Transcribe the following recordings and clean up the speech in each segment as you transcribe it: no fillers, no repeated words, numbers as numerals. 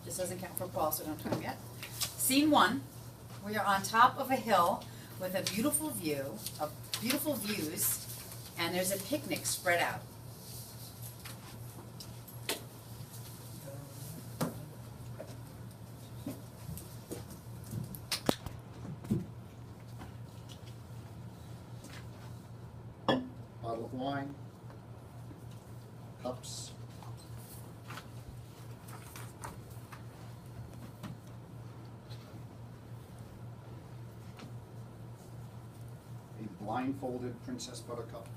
This doesn't count for Paul, so don't time yet. Scene 1. We are on top of a hill with a beautiful view, beautiful views, and there's a picnic spread out. Bottle of wine, cups, a blindfolded Princess Buttercup,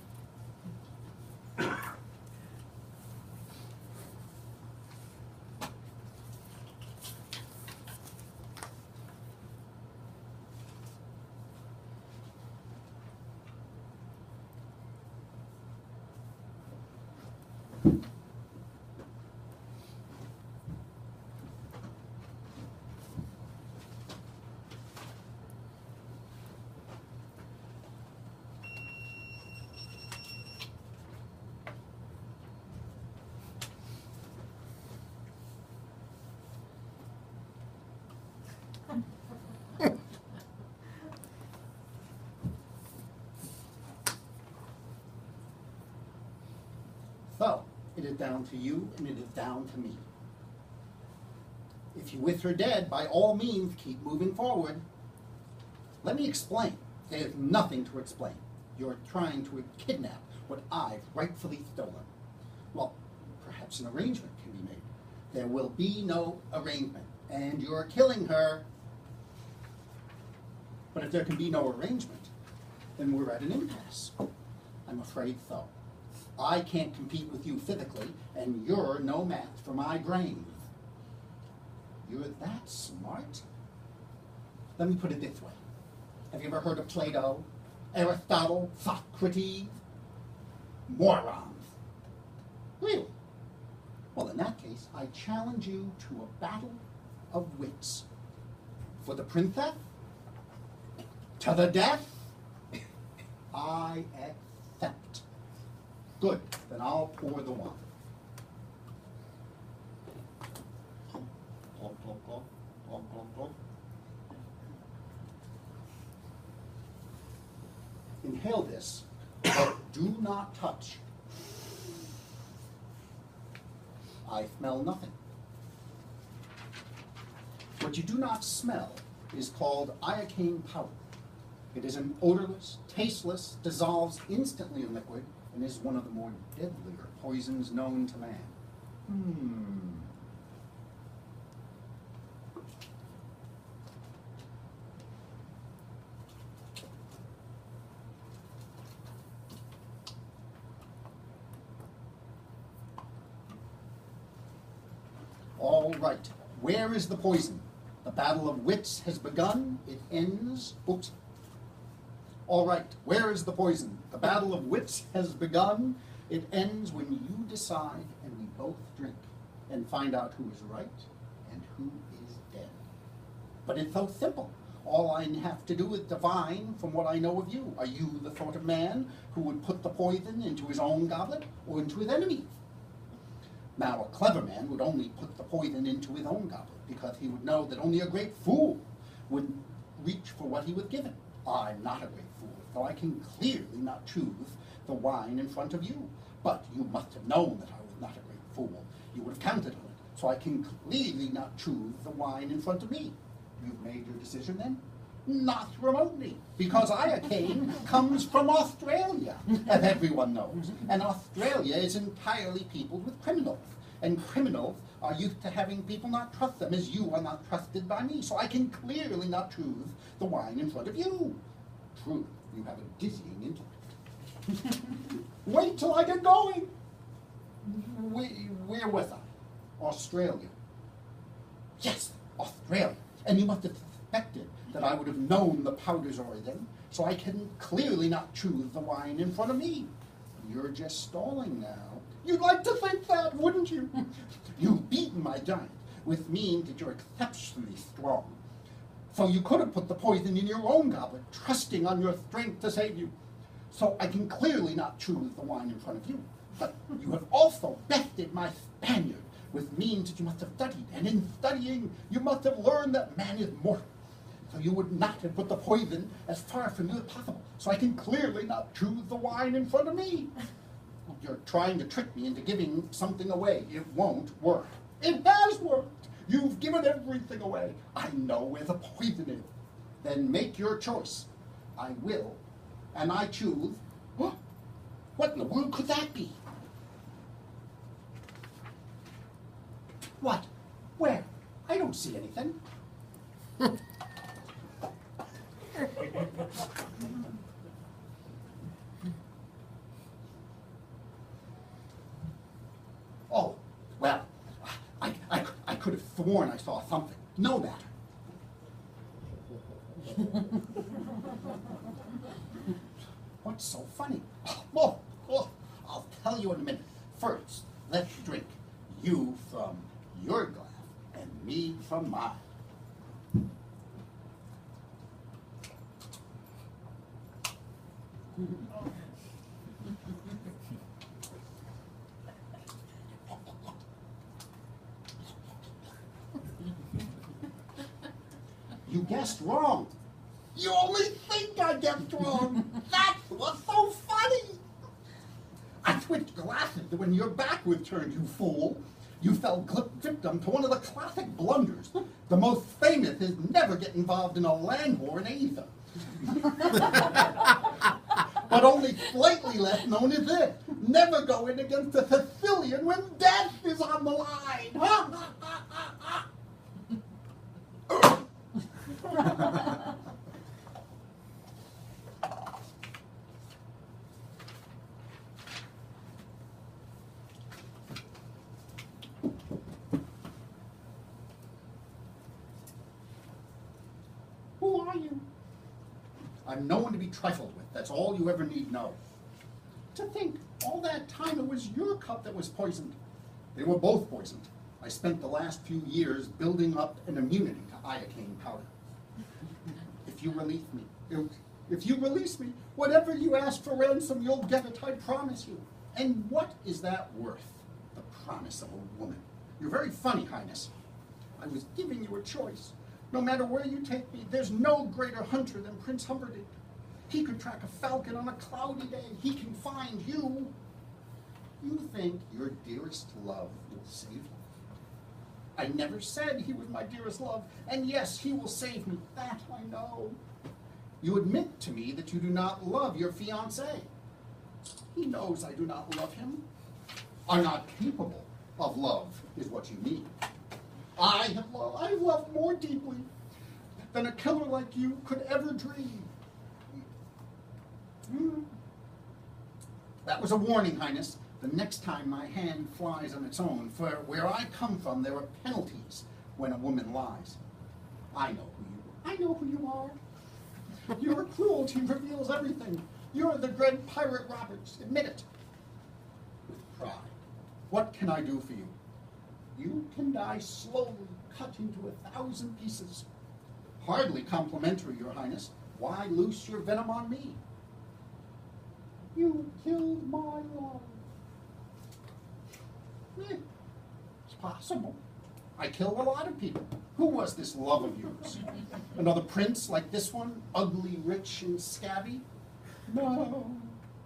So, it is down to you and it is down to me. If you're with her dead, by all means, keep moving forward. Let me explain. There's nothing to explain. You're trying to kidnap what I've rightfully stolen. Well, perhaps an arrangement can be made. There will be no arrangement, and you're killing her. But if there can be no arrangement, then we're at an impasse. I'm afraid so. I can't compete with you physically, and you're no match for my brains. You're that smart? Let me put it this way. Have you ever heard of Plato, Aristotle, Socrates? Morons. Really? Well, in that case, I challenge you to a battle of wits. For the princess? To the death? I accept. Good, then I'll pour the wine. Glug, glug, glug, glug, glug, glug. Inhale this, but do not touch. I smell nothing. What you do not smell is called iocane powder. It is an odorless, tasteless, dissolves instantly in liquid, and is one of the more deadlier poisons known to man. All right, where is the poison? The battle of wits has begun, it ends, oops. All right, where is the poison? The battle of wits has begun, it ends when you decide and we both drink and find out who is right and who is dead. But it's so simple. All I have to do is divine from what I know of you. Are you the sort of man who would put the poison into his own goblet or into his enemy's? Now, a clever man would only put the poison into his own goblet because he would know that only a great fool would reach for what he was given. I'm not a great fool, so I can clearly not choose the wine in front of you. But you must have known that I was not a great fool. You would have counted on it, so I can clearly not choose the wine in front of me. You've made your decision then? Not remotely, because iocane comes from Australia, as everyone knows. And Australia is entirely peopled with criminals. And criminals are used to having people not trust them, as you are not trusted by me. So I can clearly not choose the wine in front of you. True, you have a dizzying intellect. Wait till I get going. Where was I? Australia. Yes, Australia. And you must have suspected that I would have known the powder's origin, so I can clearly not choose the wine in front of me. You're just stalling now. You'd like to think that, wouldn't you? You've beaten my giant, which means that you're exceptionally strong. So you could have put the poison in your own goblet, trusting on your strength to save you. So I can clearly not choose the wine in front of you. But you have also bested my Spaniard, with means that you must have studied, and in studying you must have learned that man is mortal. So you would not have put the poison as far from you as possible, so I can clearly not choose the wine in front of me. You're trying to trick me into giving something away. It won't work. It has worked. You've given everything away. I know where the poison is. Then make your choice. I will, and I choose. What in the world could that be? What? Where? I don't see anything. Oh, well, I could have sworn I saw something. No matter. What's so funny? Oh, I'll tell you in a minute. First, let's drink. You from your glass and me from mine. You guessed wrong. You only think I guessed wrong. That's what's so funny. I switched glasses when your back was turned, you fool. You fell victim to one of the classic blunders. The most famous is never get involved in a land war in Asia. But only slightly less known is this. Never go in against a Sicilian when death is on the line. Who are you? I'm no one to be trifled with. That's all you ever need know. To think, all that time it was your cup that was poisoned. They were both poisoned. I spent the last few years building up an immunity to iocane powder. If you release me, whatever you ask for ransom, you'll get it, I promise you. And what is that worth? The promise of a woman. You're very funny, Highness. I was giving you a choice. No matter where you take me, there's no greater hunter than Prince Humperdinck. He could track a falcon on a cloudy day. He can find you. You think your dearest love will save you? I never said he was my dearest love, and yes, he will save me. That I know. You admit to me that you do not love your fiancé. He knows I do not love him. Are not capable of love, is what you mean. I love more deeply than a killer like you could ever dream. That was a warning, Highness. The next time my hand flies on its own, for where I come from, there are penalties when a woman lies. I know who you are. Your cruelty reveals everything. You're the dread pirate Roberts. Admit it. With pride. What can I do for you? You can die slowly, cut into 1,000 pieces. Hardly complimentary, Your Highness. Why loose your venom on me? You killed my love. It's possible. I killed a lot of people. Who was this love of yours? Another prince like this one, ugly, rich, and scabby? No,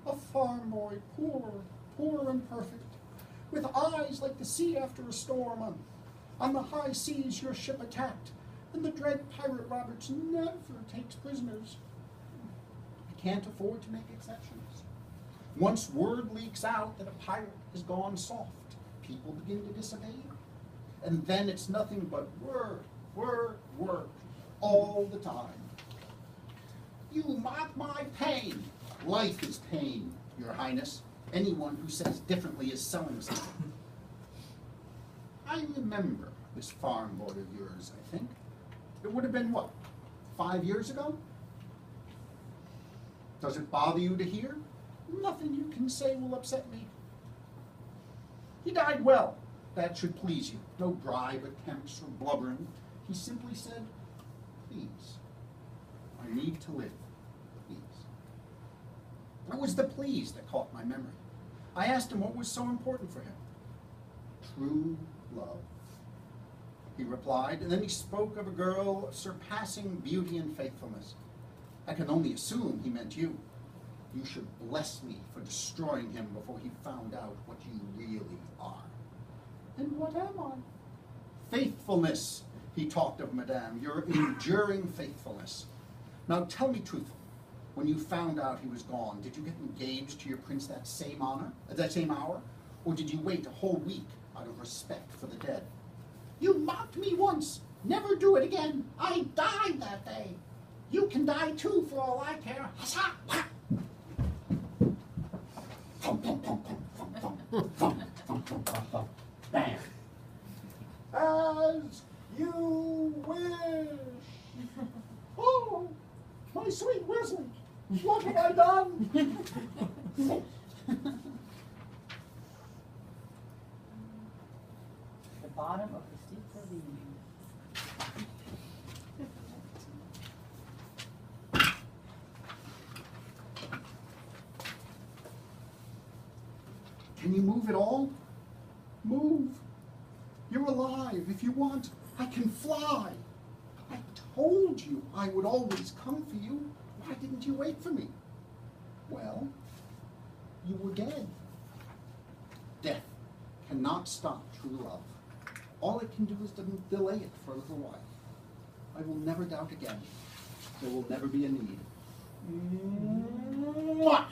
a farm boy, poor and perfect, with eyes like the sea after a storm. On the high seas your ship attacked, and the dread pirate Roberts never takes prisoners. I can't afford to make exceptions. Once word leaks out that a pirate has gone soft, people begin to disobey. And then it's nothing but word, all the time. You mock my pain. Life is pain, Your Highness. Anyone who says differently is selling something. I remember this farm boy of yours, I think. It would have been, what, 5 years ago? Does it bother you to hear? Nothing you can say will upset me. He died well. That should please you. No bribe attempts or blubbering. He simply said, please, I need to live, please. It was the please that caught my memory. I asked him what was so important for him. True love, he replied, and then he spoke of a girl of surpassing beauty and faithfulness. I can only assume he meant you. You should bless me for destroying him before he found out what you really are. And what am I? Faithfulness, he talked of, madame, your enduring faithfulness. Now tell me truthfully, when you found out he was gone, did you get engaged to your prince that same hour? Or did you wait a whole week out of respect for the dead? You mocked me once. Never do it again. I died that day. You can die too, for all I care. Hussa! Thump, thump, thump, thump, thump, thump, thump, thump, thump, thump, thump. Bam. As you wish. Oh, my sweet Wesley, what have I done? The bottom of the steep ravine. Can you move at all? Move. You're alive. If you want, I can fly. I told you I would always come for you. Why didn't you wait for me? Well, you were dead. Death cannot stop true love. All it can do is to delay it for a little while. I will never doubt again. There will never be a need. Mwah!